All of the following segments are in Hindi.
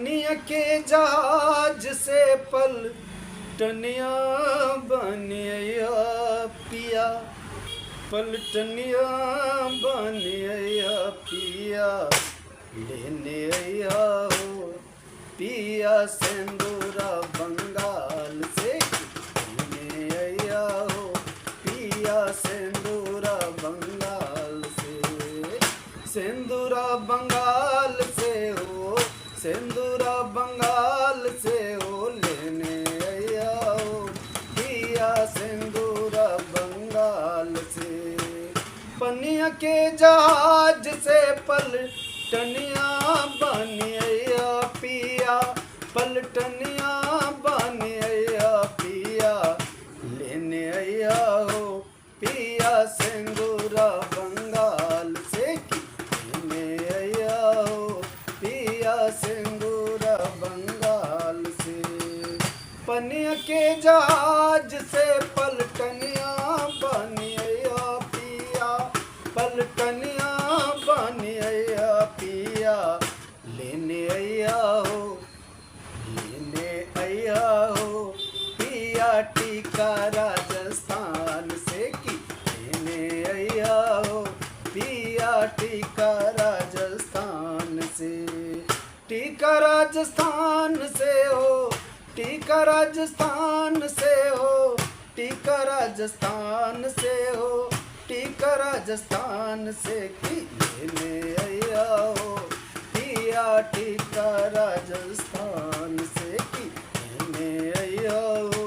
पनिया के जहाज से पलटनिया बनिया पिया, पलटनिया बनिया पिया, लेने आया हो पिया सिंदूरा बंगाल से, लेने आया हो पिया सिंदूरा बंगाल से, सिंदूरा बंगाल से हो, सिंदूरा बंगाल से हो, लेने आया हो पिया सिंदूरा बंगाल से। पनिया के जहाज से पलटनिया बनिया पिया, पलटनिया बनिया पिया, लेने आया हो पिया सिंदूरा बंगाल से, लेने आया हो पिया सिंदूरा बंगाल से। पनिया के जहाज से पलटनिया बनिया पिया, पलटनिया बनिया पिया, लेने आया हो, लेने आया हो पिया टीका राजस्थान से की, लेने आया हो पिया टीका राजस्थान से, टीका राजस्थान से हो, टीका राजस्थान से हो, टीका राजस्थान से हो, टीका राजस्थान से की, लेने आया हो पिया टीका राजस्थान से की, लेने आया हो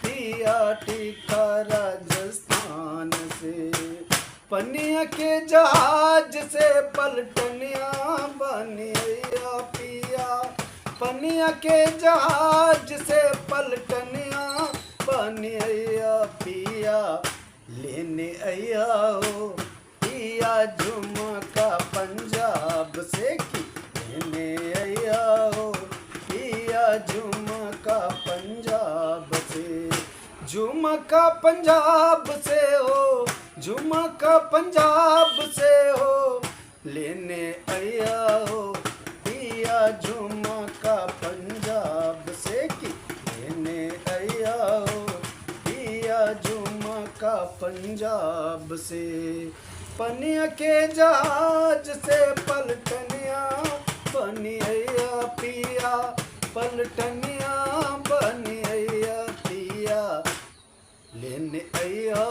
पिया टीका राजस्थान से। पनिया के जहाज से पलटनिया बनिया पिया, पनिया के जहाज से पलटनिया बनिया पिया, लेने आया हो पिया झुमका पंजाब से की, लेने आया हो पिया झुमका पंजाब से, झुमका पंजाब से हो, झुमका पंजाब से हो, लेने आया हो पिया झुमका पंजाब से की, लेने आया हो पिया झुमका पंजाब से। पनिया के जहाज से पलटनिया बनिया पिया, पलटनिया बनिया पिया, लेने आया